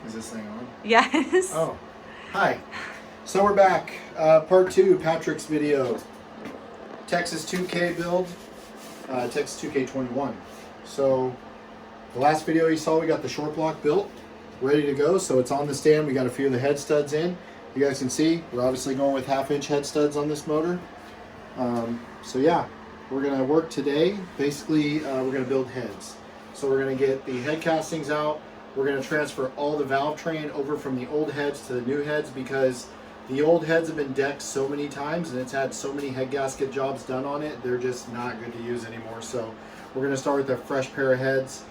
Is this thing on? Yes. Oh, hi. So we're back. Part 2, Patrick's video. Texas 2K build. Texas 2K21. So the last video you saw, we got the short block built, ready to go. So it's on the stand. We got a few of the head studs in. You guys can see we're obviously going with 1/2-inch head studs on this motor. So yeah, we're gonna work today. Basically, we're gonna build heads. So we're gonna get the head castings out. We're gonna transfer all the valve train over from the old heads to the new heads because the old heads have been decked so many times and it's had so many head gasket jobs done on it, they're just not good to use anymore. So we're gonna start with a fresh pair of heads.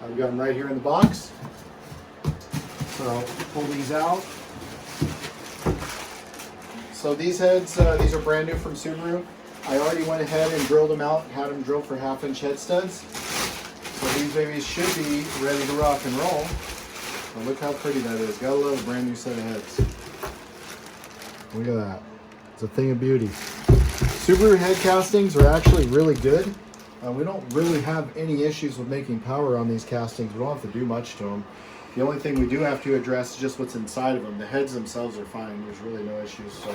We got them right here in the box. So pull these out. So these heads, these are brand new from Subaru. I already went ahead and drilled them out and had them drilled for 1/2-inch head studs. So these babies should be ready to rock and roll. But look how pretty that is. Gotta love a brand new set of heads. Look at that. It's a thing of beauty. Subaru head castings are actually really good. We don't really have any issues with making power on these castings. We don't have to do much to them. The only thing we do have to address is just what's inside of them. The heads themselves are fine. There's really no issues. So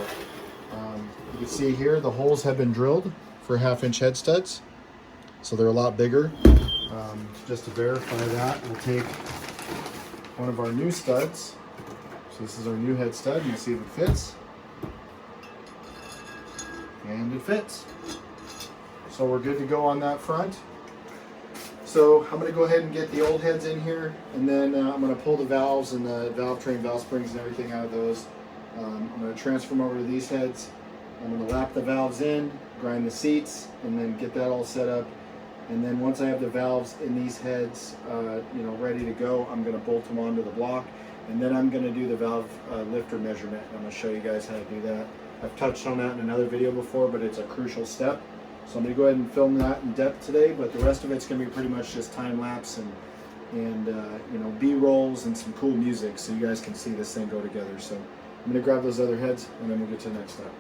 you can see here the holes have been drilled for 1/2-inch head studs. So they're a lot bigger. Just to verify that, we'll take one of our new studs. So this is our new head stud. You see if it fits. And it fits. So we're good to go on that front. So I'm going to go ahead and get the old heads in here, and then I'm going to pull the valves and the valve train, valve springs and everything out of those. I'm going to transfer them over to these heads. I'm going to lap the valves in, grind the seats, and then get that all set up. And then once I have the valves in these heads, ready to go, I'm going to bolt them onto the block, and then I'm going to do the valve lifter measurement. I'm going to show you guys how to do that. I've touched on that in another video before, but it's a crucial step. So I'm going to go ahead and film that in depth today, but the rest of it's going to be pretty much just time lapse and B-rolls and some cool music so you guys can see this thing go together. So I'm going to grab those other heads and then we'll get to the next step.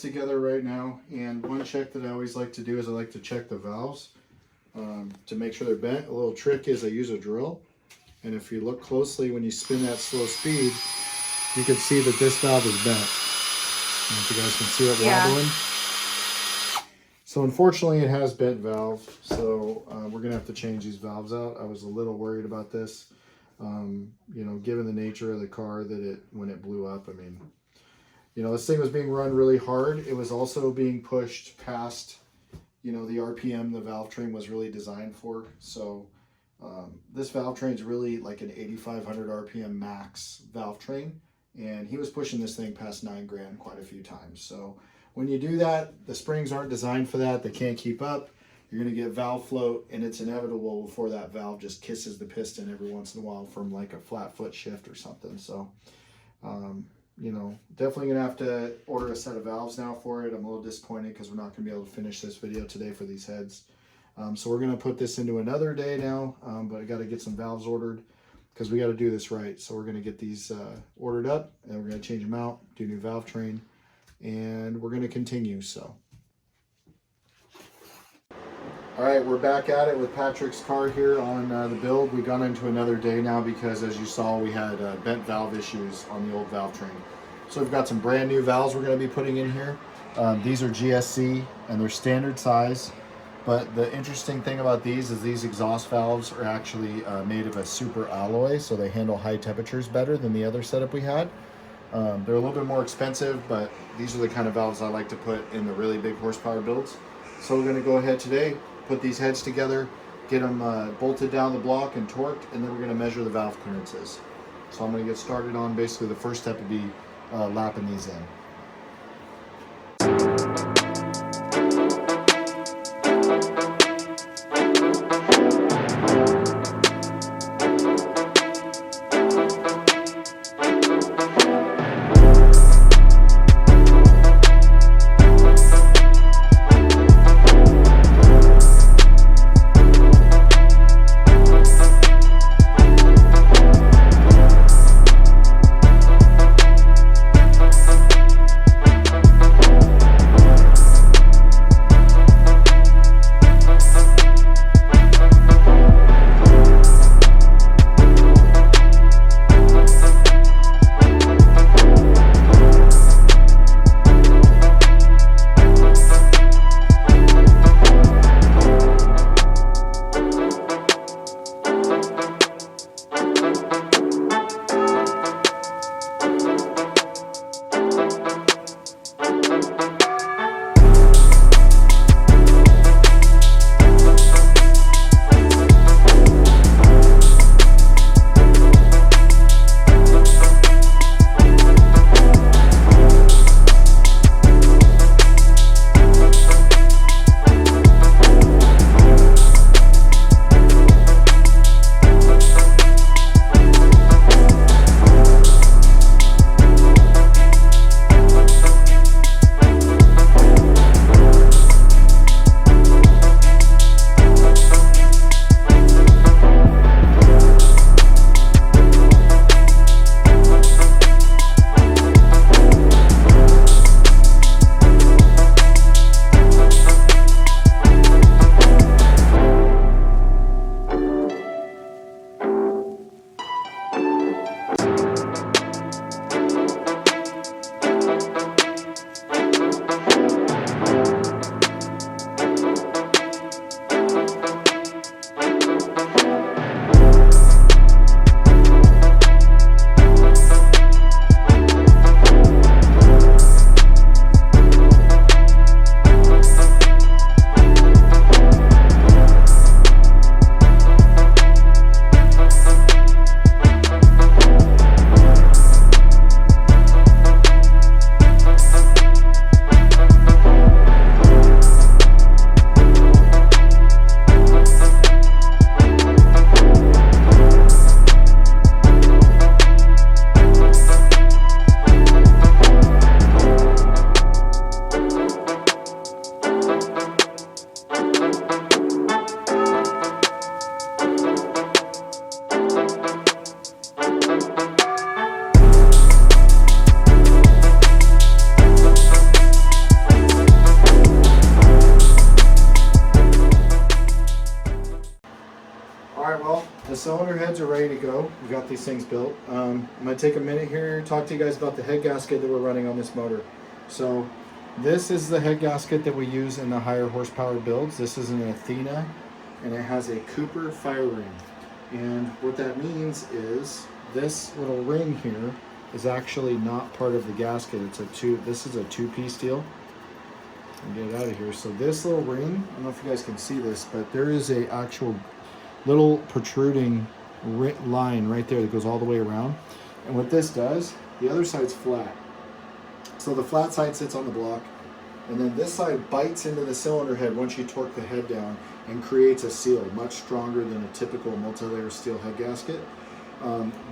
Together right now, and one check that I always like to do is I like to check the valves to make sure they're bent. A little trick is I use a drill, and if you look closely when you spin that slow speed, you can see that this valve is bent. If you guys can see it wobbling. So unfortunately it has bent valve, so we're gonna have to change these valves out. I was a little worried about this, given the nature of the car that when it blew up, I mean, this thing was being run really hard. It was also being pushed past, the RPM the valve train was really designed for. So this valve train is really like an 8,500 RPM max valve train. And he was pushing this thing past 9 grand quite a few times. So when you do that, the springs aren't designed for that. They can't keep up. You're going to get valve float, and it's inevitable before that valve just kisses the piston every once in a while from like a flat foot shift or something. So, definitely gonna have to order a set of valves now for it. I'm a little disappointed because we're not gonna be able to finish this video today for these heads. So we're gonna put this into another day now, but I got to get some valves ordered because we got to do this right. So we're gonna get these ordered up, and we're gonna change them out, do new valve train, and we're gonna continue. So all right, we're back at it with Patrick's car here on the build. We've gone into another day now because, as you saw, we had bent valve issues on the old valve train. So we've got some brand new valves we're going to be putting in here. These are GSC and they're standard size. But the interesting thing about these is these exhaust valves are actually made of a super alloy, so they handle high temperatures better than the other setup we had. They're a little bit more expensive, but these are the kind of valves I like to put in the really big horsepower builds. So we're going to go ahead today, put these heads together, get them bolted down the block and torqued, and then we're going to measure the valve clearances. So I'm going to get started on basically the first step would be lapping these in. Alright, well, the cylinder heads are ready to go. We got these things built. I'm going to take a minute here and talk to you guys about the head gasket that we're running on this motor. So this is the head gasket that we use in the higher horsepower builds. This is an Athena, and it has a Cooper fire ring. And what that means is this little ring here is actually not part of the gasket. This is a two-piece deal. Get it out of here. So this little ring, I don't know if you guys can see this, but there is a actual little protruding line right there that goes all the way around. And what this does, the other side's flat. So the flat side sits on the block, and then this side bites into the cylinder head once you torque the head down and creates a seal much stronger than a typical multi-layer steel head gasket.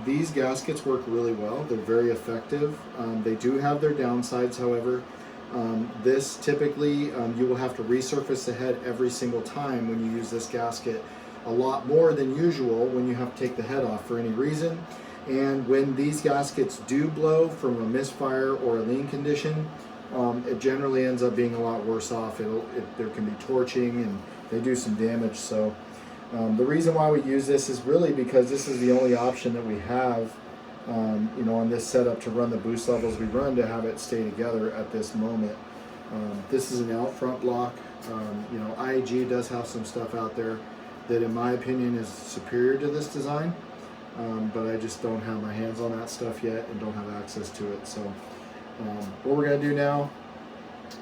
These gaskets work really well. They're very effective. They do have their downsides, however. This typically, you will have to resurface the head every single time when you use this gasket, a lot more than usual when you have to take the head off for any reason. And when these gaskets do blow from a misfire or a lean condition, it generally ends up being a lot worse off. There can be torching and they do some damage. So the reason why we use this is really because this is the only option that we have, on this setup to run the boost levels we run, to have it stay together at this moment. This is an out front block. IAG does have some stuff out there that in my opinion is superior to this design, but I just don't have my hands on that stuff yet and don't have access to it. So what we're going to do now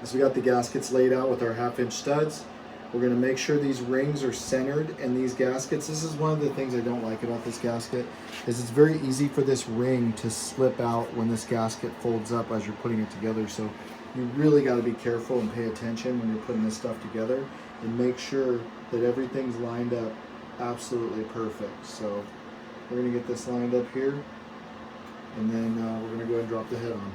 is we got the gaskets laid out with our 1/2-inch studs. We're going to make sure these rings are centered, and these gaskets, this is one of the things I don't like about this gasket, is it's very easy for this ring to slip out when this gasket folds up as you're putting it together. So you really got to be careful and pay attention when you're putting this stuff together and make sure that everything's lined up absolutely perfect. So we're going to get this lined up here, and then we're going to go ahead and drop the head on.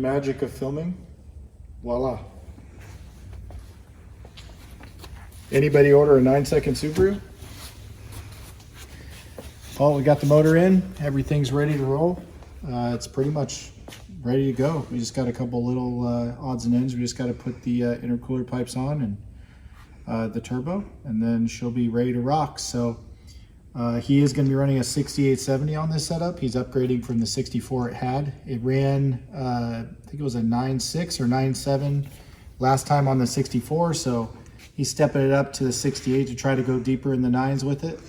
magic of filming. Voila. Anybody order a 9-second Subaru? Oh, we got the motor in. Everything's ready to roll. It's pretty much ready to go. We just got a couple little odds and ends. We just got to put the intercooler pipes on and the turbo, and then she'll be ready to rock. So he is going to be running a 6870 on this setup. He's upgrading from the 64 it had. It ran, I think it was a 9.6 or 9.7 last time on the 64. So he's stepping it up to the 68 to try to go deeper in the nines with it.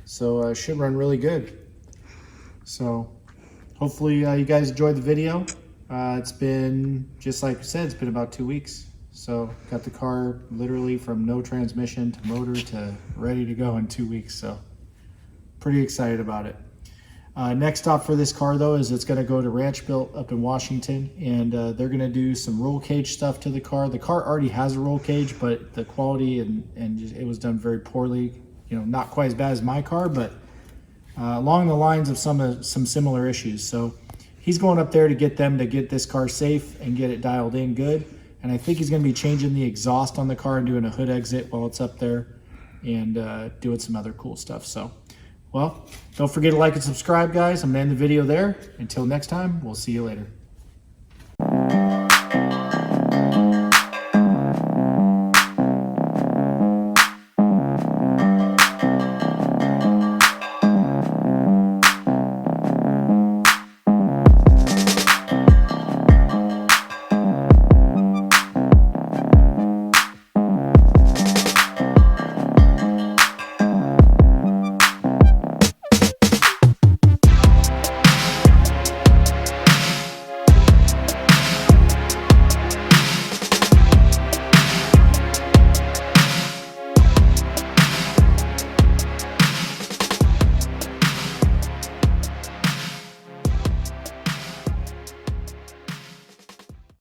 So should run really good. So hopefully you guys enjoyed the video. It's been, just like I said, it's been about 2 weeks. So got the car literally from no transmission to motor to ready to go in 2 weeks. So pretty excited about it. Next stop for this car though is it's going to go to Ranch Built up in Washington, and they're going to do some roll cage stuff to the car. The car already has a roll cage, but the quality and just, it was done very poorly. You know, not quite as bad as my car, but along the lines of some similar issues. So he's going up there to get them to get this car safe and get it dialed in good. And I think he's going to be changing the exhaust on the car and doing a hood exit while it's up there, and doing some other cool stuff. So, well, don't forget to like and subscribe, guys. I'm going to end the video there. Until next time, we'll see you later.